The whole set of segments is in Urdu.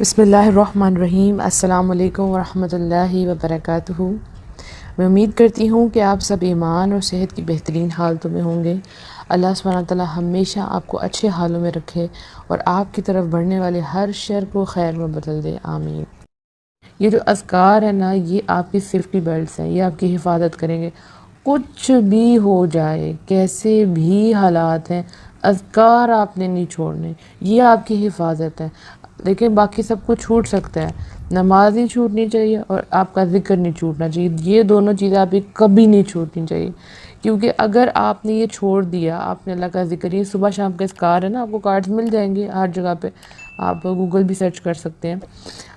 بسم اللہ الرحمن الرحیم۔ السلام علیکم ورحمۃ اللہ وبرکاتہ۔ میں امید کرتی ہوں کہ آپ سب ایمان اور صحت کی بہترین حالتوں میں ہوں گے۔ اللہ سبحانہ تعالیٰ ہمیشہ آپ کو اچھے حالوں میں رکھے اور آپ کی طرف بڑھنے والے ہر شر کو خیر میں بدل دے، آمین۔ یہ جو اذکار ہے نا، یہ آپ کی سیفٹی بیلٹس ہیں، یہ آپ کی حفاظت کریں گے۔ کچھ بھی ہو جائے، کیسے بھی حالات ہیں، اذکار آپ نے نہیں چھوڑنے، یہ آپ کی حفاظت ہے۔ لیکن باقی سب کچھ چھوٹ سکتا ہے، نماز نہیں چھوٹنی چاہیے اور آپ کا ذکر نہیں چھوٹنا چاہیے۔ یہ دونوں چیزیں آپ کی کبھی نہیں چھوٹنی چاہیے، کیونکہ اگر آپ نے یہ چھوڑ دیا، آپ نے اللہ کا ذکر، یہ صبح شام کا اذکار ہے نا، آپ کو کارڈز مل جائیں گے ہر جگہ پہ، آپ گوگل بھی سرچ کر سکتے ہیں۔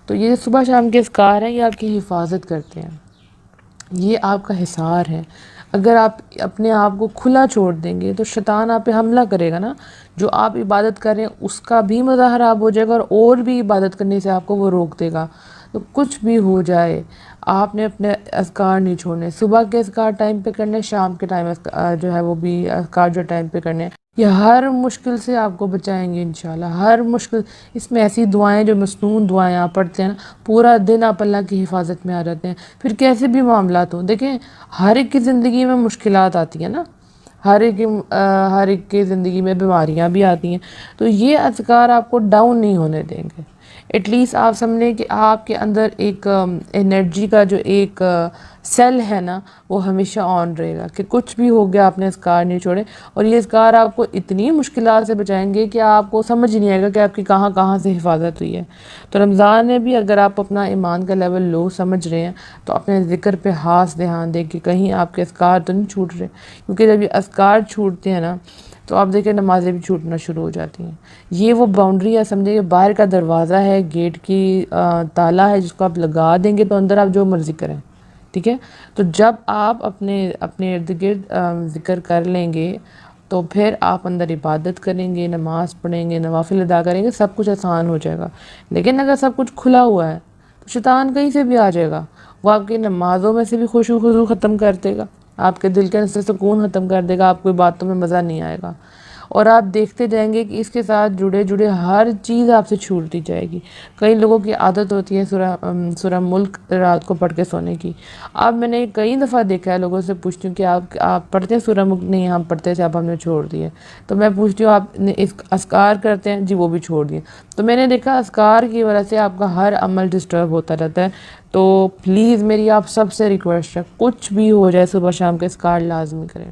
تو یہ صبح شام کے اذکار ہیں، یہ آپ کی حفاظت کرتے ہیں، یہ آپ کا حصار ہے۔ اگر آپ اپنے آپ کو کھلا چھوڑ دیں گے تو شیطان آپ پہ حملہ کرے گا نا، جو آپ عبادت کر رہے ہیں اس کا بھی مزہ خراب ہو جائے گا اور بھی عبادت کرنے سے آپ کو وہ روک دے گا۔ تو کچھ بھی ہو جائے، آپ نے اپنے اذکار نہیں چھوڑنے۔ صبح کے اذکار ٹائم پہ کرنے، شام کے ٹائم جو ہے وہ بھی اذکار جو ٹائم پہ کرنے، یہ ہر مشکل سے آپ کو بچائیں گے انشاءاللہ۔ ہر مشکل، اس میں ایسی دعائیں جو مسنون دعائیں آپ پڑھتے ہیں نا، پورا دن آپ اللہ کی حفاظت میں آ جاتے ہیں۔ پھر کیسے بھی معاملات ہوں، دیکھیں ہر ایک کی زندگی میں مشکلات آتی ہیں نا، ہر ایک کی زندگی میں بیماریاں بھی آتی ہیں، تو یہ اذکار آپ کو ڈاؤن نہیں ہونے دیں گے۔ ایٹ لیسٹ آپ سمجھیں کہ آپ کے اندر ایک انرجی کا جو ایک سیل ہے نا، وہ ہمیشہ آن رہے گا کہ کچھ بھی ہو گیا، آپ نے اذکار نہیں چھوڑے۔ اور یہ اذکار آپ کو اتنی مشکلات سے بچائیں گے کہ آپ کو سمجھ نہیں آئے گا کہ آپ کی کہاں کہاں سے حفاظت ہوئی ہے۔ تو رمضان میں بھی اگر آپ اپنا ایمان کا لیول لو سمجھ رہے ہیں تو اپنے ذکر پہ خاص دھیان دیں کہ کہیں آپ کے اذکار تو نہیں چھوٹ رہے، کیونکہ جب یہ اذکار چھوٹتے ہیں نا تو آپ دیکھیں نمازیں بھی چھوٹنا شروع ہو جاتی ہیں۔ یہ وہ باؤنڈری ہے، سمجھے کہ باہر کا دروازہ ہے، گیٹ کی تالا ہے، جس کو آپ لگا دیں گے تو اندر آپ جو مرضی کریں، ٹھیک ہے۔ تو جب آپ اپنے ارد گرد ذکر کر لیں گے تو پھر آپ اندر عبادت کریں گے، نماز پڑھیں گے، نوافل ادا کریں گے، سب کچھ آسان ہو جائے گا۔ لیکن اگر سب کچھ کھلا ہوا ہے تو شیطان کہیں سے بھی آ جائے گا، وہ آپ کی نمازوں میں سے بھی خشوع و خضوع ختم کر دے گا، آپ کے دل کے اندر سے سکون ختم کر دے گا، آپ کو باتوں میں مزہ نہیں آئے گا، اور آپ دیکھتے جائیں گے کہ اس کے ساتھ جڑے ہر چیز آپ سے چھوٹتی جائے گی۔ کئی لوگوں کی عادت ہوتی ہے سورہ ملک رات کو پڑھ کے سونے کی۔ اب میں نے کئی دفعہ دیکھا ہے، لوگوں سے پوچھتی ہوں کہ آپ پڑھتے ہیں سورہ ملک؟ نہیں، ہم پڑھتے تھے، اب ہم نے چھوڑ دیے۔ تو میں پوچھتی ہوں آپ نے اذکار کرتے ہیں؟ جی وہ بھی چھوڑ دیے۔ تو میں نے دیکھا اذکار کی وجہ سے آپ کا ہر عمل ڈسٹرب ہوتا رہتا ہے۔ تو پلیز میری آپ سب سے ریکویسٹ ہے، کچھ بھی ہو جائے صبح شام کے اذکار لازمی کریں۔